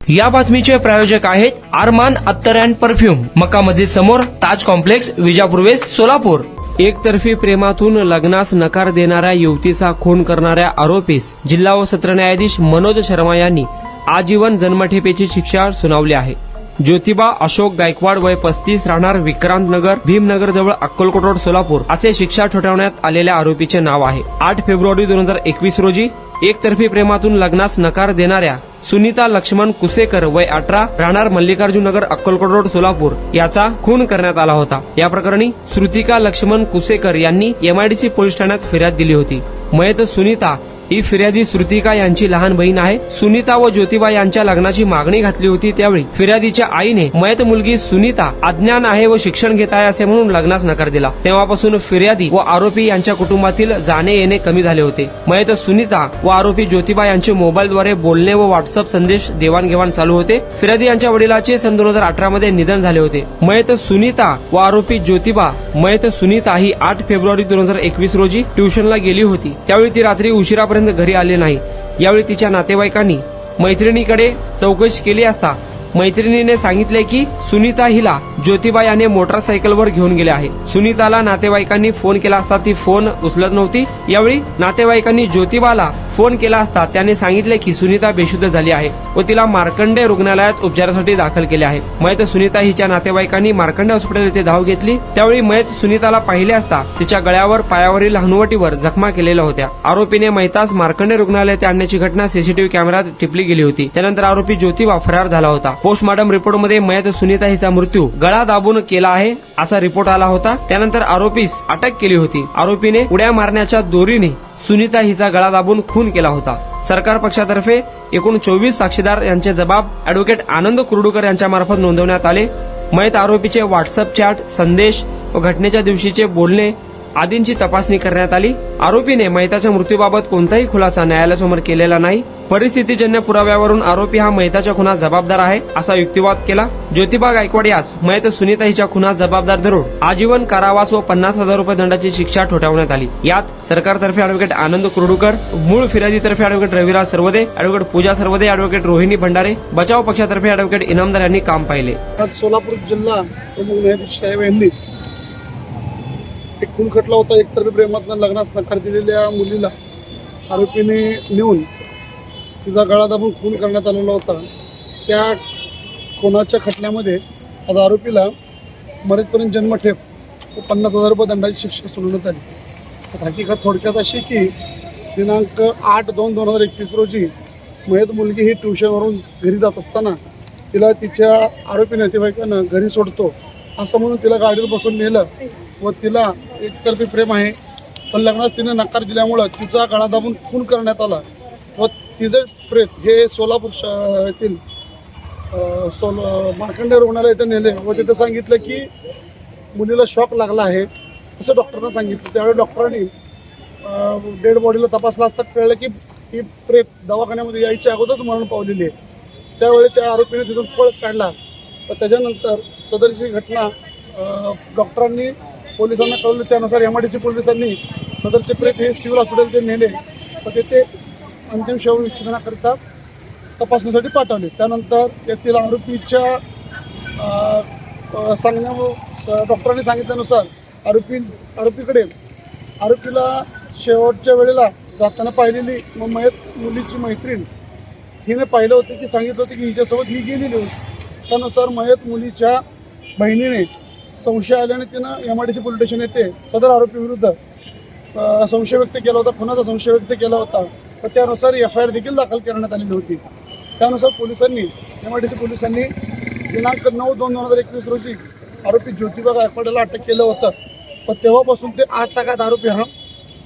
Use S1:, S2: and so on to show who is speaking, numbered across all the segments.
S1: या बातमीचे प्रायोजक आहेत आरमान अत्तर अँड परफ्यूम, मक्का मस्जिद समोर, ताज कॉम्प्लेक्स, विजापूर वेस्ट, सोलापूर। एकतर्फी प्रेमातून लग्नास नकार देणाऱ्या युवतीचा खून करणाऱ्या आरोपीस जिल्हा व सत्र न्यायाधीश मनोज शर्मा यांनी आजीवन जन्मठेपेची शिक्षा सुनावली आहे। ज्योतिबा अशोक गायकवाड, वय 35, राहणार विक्रांत नगर, भीमनगर जवळ अक्कलकोट रोड, सोलापूर असे शिक्षा ठोठावण्यात आलेल्या आरोपीचे नाव आहे। 8 फेब्रुवारी 2021 रोजी एकतर्फी प्रेमातून लग्नास नकार देणाऱ्या सुनीता लक्ष्मण कुसेकर, वय 18, राहणार मल्लिकार्जुन नगर, अक्कलकोट रोड, सोलापूर याचा खून करण्यात आला होता। या प्रकरणी श्रुतिका लक्ष्मण कुसेकर यांनी MIDC पोलीस ठाण्यात फिर्याद दिली होती। मयत सुनीता ही फिर्यादी श्रुतिका यांची लहान बहीण आहे। सुनीता व ज्योतिबा यांच्या लग्नाची मागणी घातली होती, त्यावेळी फिर्यादीच्या आईने मयत मुलगी सुनीता अज्ञान आहे व शिक्षण घेत आहे असे म्हणून लग्नास नकार दिला। तेव्हापासून फिर्यादी व आरोपी यांच्या कुटुंबातील जाणे येणे कमी झाले होते। मयत सुनीता व आरोपी ज्योतिबा यांचे मोबाईलद्वारे बोलणे व व्हॉट्सअप संदेश देवाणघेवाण चालू होते। फिर्यादी यांच्या वडिलांचे सन 2018 मध्ये निधन झाले होते। मयत सुनीता व आरोपी ज्योतिबा, मयत सुनीता ही 8 फेब्रुवारी 2021 रोजी ट्युशनला गेली होती, त्यावेळी ती रात्री उशिरापर्यंत घरी आले नाही। यावेळी तिच्या नातेवाईकांनी मैत्रिणीकडे चौकशी केली असता मैत्रिणीने सांगितले की सुनीता हिला ज्योतिबा याने मोटरसायकलवर घेऊन गेले आहे। सुनीताला नातेवाईकांनी फोन केला असता ती फोन उचलत नव्हती। यावेळी नातेवाईकांनी ज्योतिबाला फोन केला असता त्याने सांगितले की सुनीता बेशुद्ध झाली आहे व तिला मार्कंडे रुग्णालयात उपचारासाठी दाखल केले आहे। मयत सुनीता हिच्या नातेवाईकांनी मार्कंडे हॉस्पिटल येथे धाव घेतली, त्यावेळी मयत सुनीताला पाहिले असता तिच्या गळ्यावर, पायावरील हनुवटीवर जखमा केलेल्या होत्या। आरोपीने मयतास मार्कंडे रुग्णालयात आणण्याची घटना CCTV कॅमेऱ्यात टिपली गेली होती। त्यानंतर आरोपी ज्योतिबा फरार झाला होता। पोस्टमॉर्टम रिपोर्टमध्ये मयत सुनीता हिचा मृत्यू गळा दाबून केला आहे असा रिपोर्ट आला होता। त्यानंतर आरोपीस अटक केली होती। आरोपीने उड्या मारण्याच्या दोरीने सुनीता हिचा गळा दाबून खून केला होता। सरकार पक्षातर्फे एकूण 24 साक्षीदार यांचे जबाब ॲडव्होकेट आनंद कुर्डूकर यांच्या मार्फत नोंदवण्यात आले। मयत आरोपीचे व्हॉट्सअप चॅट, संदेश व घटनेच्या दिवशीचे बोलणे आदींची तपासणी करण्यात आली। आरोपीने मयताच्या मृत्यूबाबत कोणताही खुलासा न्यायालयासमोर केलेला नाही। परिस्थितीजन्य पुराव्यावरून आरोपी हा मयताच्या खुनास जबाबदार आहे असा युक्तिवाद केला। ज्योतिबा गायकवाड यास मयत सुनीता हिच्या खुनास जबाबदार धरून आजीवन कारावास व 50,000 रुपये दंडाची शिक्षा ठोठावण्यात आली। यात सरकारतर्फे ॲडव्होकेट आनंद कुर्डूकर, मूळ फिर्यादीतर्फे ॲडव्होकेट रविराज सरवदे, ॲडव्होकेट पूजा सरवदे, ॲडव्होकेट रोहिणी भंडारे, बचाव पक्षातर्फे ॲडव्होकेट इनामदार यांनी काम पाहिले।
S2: आज सोलापूर जिल्हा प्रमुख न्यायाधीश साहेब यांनी एक खून खटला होता। एकतर्फी प्रेमातून लग्नास नकार दिलेल्या मुलीला आरोपीने नेऊन तिचा गळा दाबून खून करण्यात आलेला होता। त्या खुनाच्या खटल्यामध्ये आज आरोपीला मरेपर्यंत जन्मठेप व 50,000 रुपये दंडाची शिक्षा सुनावण्यात आली। हकीकत थोडक्यात अशी की दिनांक 8/2/2021 रोजी मयत मुलगी ही ट्युशनवरून घरी जात असताना तिला तिच्या आरोपी नातेवाईकांना घरी सोडतो असं म्हणून तिला गाडीत बसून नेलं व तिला एकतर्फी प्रेम आहे पण लग्नास तिने नकार दिल्यामुळं तिचा गळा दाबून खून करण्यात आला व तिचे प्रेत हे सोलापूर येथील मार्कंडे रुग्णालय इथे नेले व तिथे सांगितलं की मुलीला शॉक लागला आहे असं डॉक्टरांना सांगितलं। त्यावेळी डॉक्टरांनी डेड बॉडीला तपासला असता कळलं की ही प्रेत दवाखान्यामध्ये यायच्या अगोदरच मरण पावलेली आहे। त्यावेळी त्या आरोपीने तिथून पळ काढला व त्याच्यानंतर सदरची घटना डॉक्टरांनी पोलिसांना कळवली। त्यानुसार MIDC पोलिसांनी सदरचे प्रेत हे सिव्हिल हॉस्पिटलचे नेले व तेथे अंतिम शवविच्छेदनाकरिता तपासणीसाठी पाठवले। त्यानंतर येथील आरोपीच्या डॉक्टरांनी सांगितल्यानुसार आरोपीला शेवटच्या वेळेला जाताना पाहिलेली मयत मुलीची मैत्रीण हिने पाहिलं होतं की सांगितलं होतं की हिच्यासोबत ही गेलेली होती। त्यानुसार मयत मुलीच्या बहिणीने संशय आल्याने तिनं MIDC पोलीस स्टेशन येथे सदर आरोपी विरुद्ध संशय व्यक्त केला होता, खुनाचा संशय व्यक्त केला होता व त्यानुसार FIR देखील दाखल करण्यात आलेली होती। त्यानुसार MIDC पोलिसांनी दिनांक 9/2/2021 रोजी आरोपी ज्योतिबा गायकवाडला अटक केलं होतं व तेव्हापासून ते आज तागायत आरोपी हा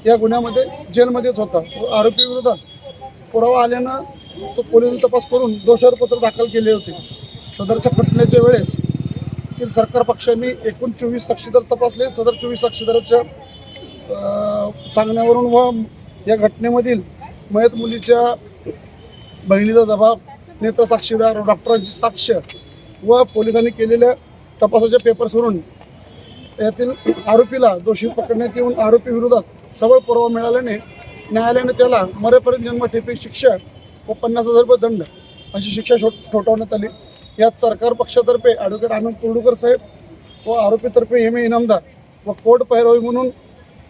S2: या गुन्ह्यामध्ये जेलमध्येच होता। आरोपी विरोधात पुरावा आल्यानं पोलिसांनी तपास करून दोषारोपपत्र दाखल केले होते। सदरच्या घटनेच्या वेळेस सरकार पक्षांनी एकूण 24 साक्षीदार तपासले। सदर 24 साक्षीदाराच्या सांगण्यावरून व या घटनेमधील मयत मुलीच्या बहिणीचा जबाब, नेत्र साक्षीदार, डॉक्टरांची साक्ष व पोलिसांनी केलेल्या तपासाच्या पेपर्सवरून यातील आरोपीला दोषी पकडण्यात येऊन आरोपी विरोधात सबळ पुरावा मिळाल्याने न्यायालयाने त्याला मरेपर्यंत जन्मठेपेची शिक्षा व 50,000 रुपये दंड अशी शिक्षा ठोठावण्यात आली. यात सरकार पक्षातर्फे ॲडव्होकेट आनंद कुर्डूकर साहेब व आरोपीतर्फे हेमे इनामदार व कोर्ट पैरवी म्हणून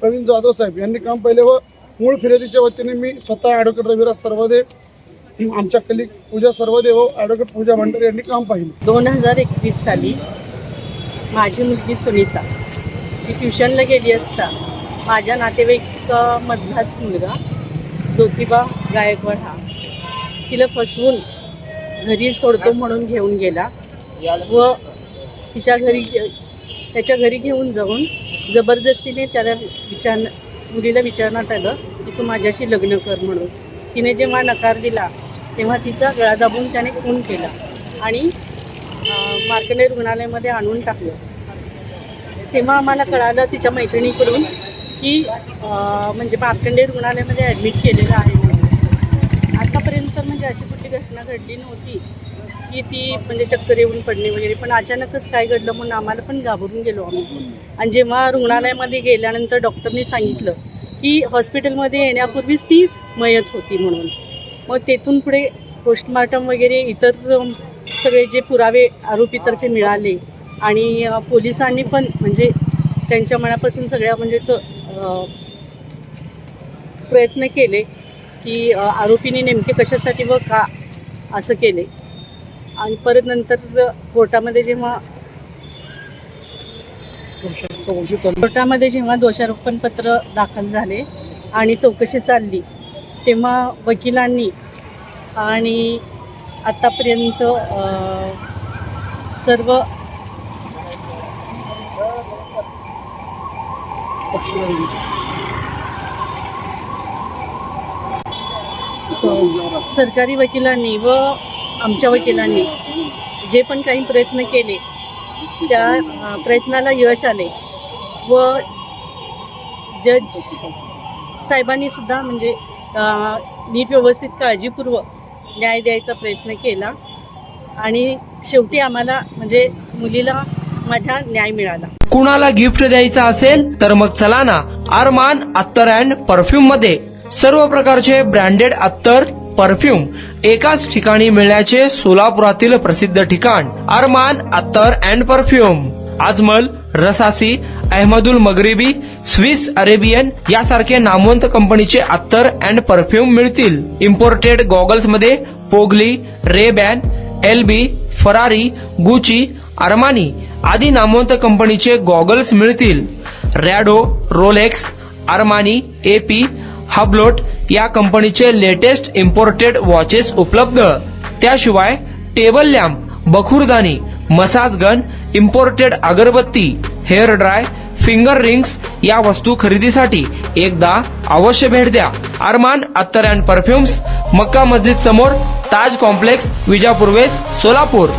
S2: प्रवीण जाधव साहेब यांनी काम पाहिले व मूळ फिर्यादीच्या वतीने मी स्वतः ॲडव्होकेट रविराज सरवदे, आमच्या कलिग पूजा सरवदे व ॲडव्होकेट पूजा भंडारे यांनी काम पाहिले.
S3: 2021 साली माझी मुलगी सुनीता ती ट्युशनला गेली असता माझ्या नातेवाईकामधलाच मुलगा ज्योतिबा गायकवाड हा तिला फसवून घरी सोडतो म्हणून घेऊन गेला व त्याच्या घरी घेऊन जाऊन जबरदस्तीने मुलीला विचारण्यात आलं की तू माझ्याशी लग्न कर म्हणून. तिने जेव्हा नकार दिला तेव्हा तिचा गळा दाबून त्याने खून केला आणि मार्कंडेय रुग्णालयामध्ये आणून टाकलं. तेव्हा आम्हाला कळालं तिच्या मैत्रिणीकडून की म्हणजे मार्कंडेय रुग्णालयामध्ये ॲडमिट केलेलं आहे म्हणून. आतापर्यंत म्हणजे अशी कुठली घटना घडली नव्हती की ती म्हणजे चक्कर येऊन पडणे वगैरे, पण अचानकच काय घडलं म्हणून आम्हाला पण घाबरून गेलो आम्ही. आणि जेव्हा रुग्णालयामध्ये गेल्यानंतर डॉक्टरनी सांगितलं की हॉस्पिटलमध्ये येण्यापूर्वीच ती मयत होती म्हणून. मग तेथून पुढे पोस्टमार्टम वगैरे इतर सगळे जे पुरावे आरोपीतर्फे मिळाले आणि पोलिसांनी पण म्हणजे त्यांच्या मनापासून सगळ्या म्हणजे प्रयत्न केले की आरोपीने नेमके कशासाठी व का असं केले. आणि परत नंतर कोर्टामध्ये जेव्हा दोषारोपणपत्र दाखल झाले आणि चौकशी चालली तेव्हा वकिलांनी आणि आत्तापर्यंत सर्व सरकारी वकिलांनी व आमच्या वकिलांनी जे पण काही प्रयत्न केले त्या प्रयत्नाला यश आले व जज साहेबांनी सुद्धा म्हणजे नीट व्यवस्थित काळजीपूर्वक न्याय द्यायचा प्रयत्न केला आणि शेवटी आम्हाला म्हणजे मुलीला माझा न्याय मिळाला.
S1: कुणाला गिफ्ट द्यायचा असेल तर मग चला ना अरमान अत्तर अँड परफ्यूम मध्ये सर्व प्रकारचे ब्रँडेड अत्तर परफ्यूम एकाच ठिकाणी मिळण्याचे सोलापुरातील प्रसिद्ध ठिकाण Armaan Attar and perfume. Ajmal, Rasasi, Ahmedul Maghribi, Swiss Arabian यासारखे नामवंत कंपनीचे अत्तर अँड परफ्यूम मिळतील. इम्पोर्टेड गॉगल्स मध्ये पोगली, Ray-Ban, L B, Ferrari, Gucci, Armani आदी नामवंत कंपनीचे गॉगल्स मिळतील. Rado, Rolex, Armani, A P, Hublot या कंपनीचे लेटेस्ट इम्पोर्टेड वॉचेस उपलब्ध. त्याशिवाय टेबल लॅम्प, बखुरदानी, मसाज गन, इम्पोर्टेड अगरबत्ती, हेअर ड्राय, फिंगर रिंग्स या वस्तू खरेदीसाठी एकदा अवश्य भेट द्या. अरमान अत्तर अँड परफ्युम्स, मक्का मस्जिद समोर, ताज कॉम्प्लेक्स, विजापूर वेस्ट, सोलापूर.